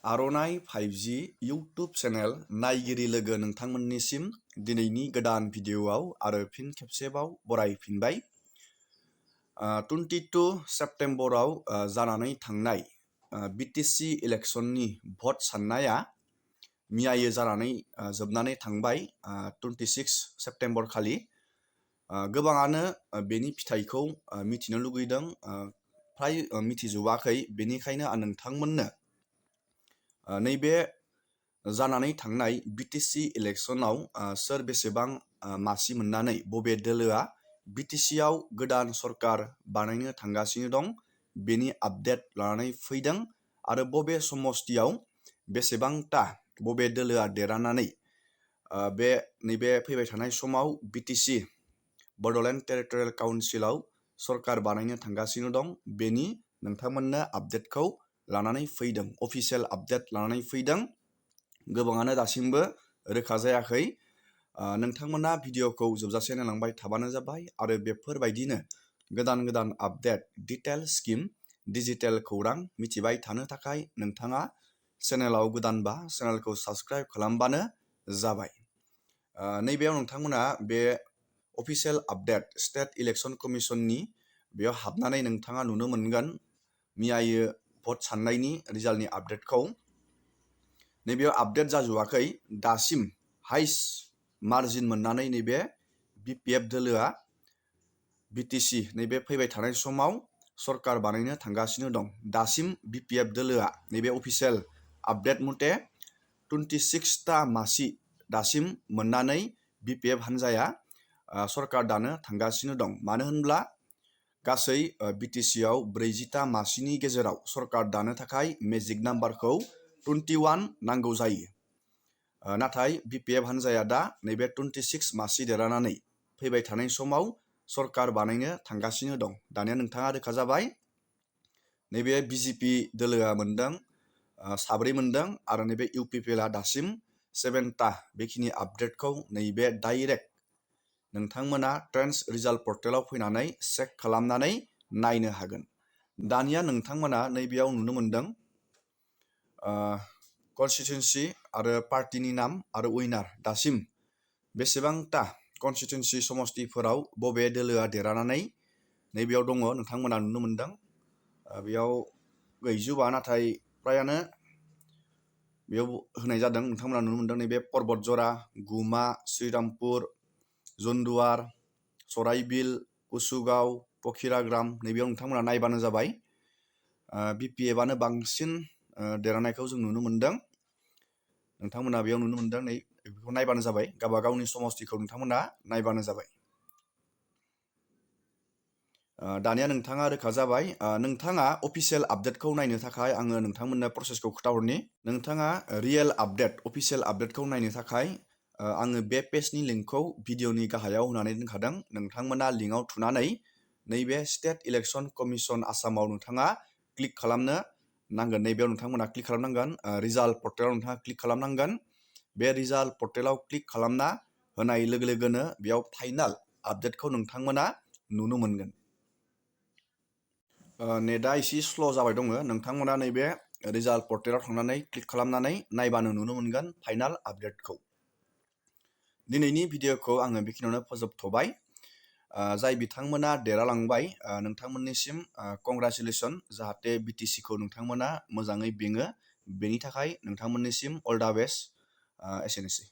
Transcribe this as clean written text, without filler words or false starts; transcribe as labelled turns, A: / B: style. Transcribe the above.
A: आर'नाइ 5G YouTube channel नायगिरि लोगो नोंथांमोननिसिम दिनैनि गोदान भिडिअआव आरो फिन खेबसेबाव बरायफिनबाय। 22 सेप्तेम्बराव जानानै थांनाय BTC इलेक्शननि भट साननाया मियायै जानानै जोबनानै थांबाय 26 सेप्तेम्बर खालि। गोबाङानो बेनि फिथाइखौ मिथिनो लुगैदों, फ्राय मिथिजोबाखै। बेनिखायनो आं नोंथांमोननो नैबे जानानै थांनाय BTC इलेक्शनाव सोर बेसेबां मासि मोननानै बबे दोलोआ BTCआव गोदान सरकार बानायनो थांगासिनो दं बेनि आपडेट लानानै फैदों आरो बबे समस्तियाव बेसेबांता बबे दोलोआ देरहानानै नैबे फैबाय थानाय समाव BTC बड'लेण्ड टेरिटरियेल काउन्सिलाव सरकार बानायनो थांगासिनो दं बेनि नोंथांमोननो आपडेटखौ लानानै फैदों, अफिसियेल आपडेट लानानै फैदों। गोबाङानो दासिमबो रोखा जायाखै। नोंथांमोना भिडिअखौ जोबजासे नायलांबाय थाबानो जाबाय आरो बेफोरबायदिनो गोदान गोदान आपडेट, डिटेल स्किम, डिजिटेल खौरां मिथिबाय थानो थाखाय नोंथाङा चेनेलाव गोदानबा चेनेलखौ साबस्क्राइब खालामबानो जाबाय। नैबेयाव नोंथांमोना बे अफिसियेल आपडेट स्टेट इलेक्शन कमिसननि बेयाव हाबनानै नोंथाङा नुनो मोनगोन मियायै भट साननायनि रिजाल्टनि आपडेटखौ। नैबेयाव आपडेट जाजोबाखै दासिम हाइस्ट मार्जिन मोननानै नैबे BPF दोलोआ BTC नैबे फैबाय थानाय समाव सरकार बानायनो थांगासिनो दं। दासिम BPF दोलोआ नैबे अफिसियेल आपडेट मथे 26ता मासि दासिम मोननानै BPF हान्जाया सरकार दानो थांगासिनो दं। मानो होनब्ला गासै BTCआव 40ता मासिनि गेजेराव सरकार दानो थाखाय मेजिक नाम्बारखौ 21 नांगौ जायो। नाथाय BPF हान्जाया दा नैबे 26 मासि देरहानानै फैबाय थानाय समाव सरकार बानायनो थांगासिनो दं। दानिया नोंथाङा रोखा जाबाय। नैबे BJP दोलोआ मोनदों 7 मोनदों आरो नैबे UPPLआ दासिम 7ता बेखिनि आपडेटखौ नैबे डाइरेक्ट नोंथांमोना ट्रेन्स रिजाल्ट पर्टेलाव फैनानै चेक खालामनानै नायनो हागोन। दानिया नोंथांमोना नैबेयाव नुनो मोनदों कनस्टिटुएन्सि आरो पार्टिनि नाम आरो उइनार दासिम बेसेबांता कनस्टिटुएन्सि समस्तिफोराव बबे दोलोआ देरहानानै नैबेयाव दङ नोंथांमोना नुनो मोनदों। बेयाव गैजोबा नाथाय फ्रायानो बेयाव होनाय जादों। नोंथांमोना नुनो मोनदों नैबे पर्बतजरा, गुमा, श्रीरामपुर, जन्दुवार, सराइबिल, कुसुगाव, पखिराग्राम नैबेयाव नोंथांमोना नायबानो जाबाय। BPFआनो बांसिन देरहानायखौ जों नुनो मोनदों। नोंथांमोना बेयाव नुनो मोनदों नै बेखौ नायबानो जाबाय। गावबा गावनि समस्तिखौ नोंथांमोना नायबानो जाबाय। दानिया नोंथाङा रोखा जाबाय। नोंथाङा अफिसियेल आपडेटखौ नायनो थाखाय आङो नोंथांमोननो प्रसेसखौ खोन्थाहरनि। नोंथाङा रियेल आपडेट, अफिसियेल आपडेटखौ नायनो थाखाय आङो बे पेजनि लिंकखौ भिडिअनि गाहायाव होनानै दोनखादों। नोंथांमोना लिंकआव थुनानै नैबे स्टेट इलेक्शन कमिसन आसामाव नोंथाङा क्लिक खालामनो नांगोन। नैबेयाव नोंथांमोना क्लिक खालामनांगोन। रिजाल्ट पर्टेलाव नोंथाङा क्लिक खालामनांगोन। बे रिजाल्ट पर्टेलाव क्लिक खालामना होनाय लोगो लोगोनो बेयाव फाइनाल आपडेटखौ नोंथांमोना नुनो मोनगोन। नेटआ एसे स्ल' जाबाय दङ। नोंथांमोना नैबे रिजाल्ट पर्टेलाव थांनानै क्लिक खालामनानै नायबानो नुनो मोनगोन फाइनाल आपडेटखौ। दिनैनि भिडिअखौ आङो बेखिनियावनो फोजोबथ'बाय। जाय बिथांमोना देरहालांबाय नोंथांमोननिसिम कंग्रेचुलेसन। जाहाथे BTCखौ नोंथांमोना मोजाङै बेङो बेनि थाखाय नोंथांमोननिसिम अल दा बेस्ट। एसेनोसै।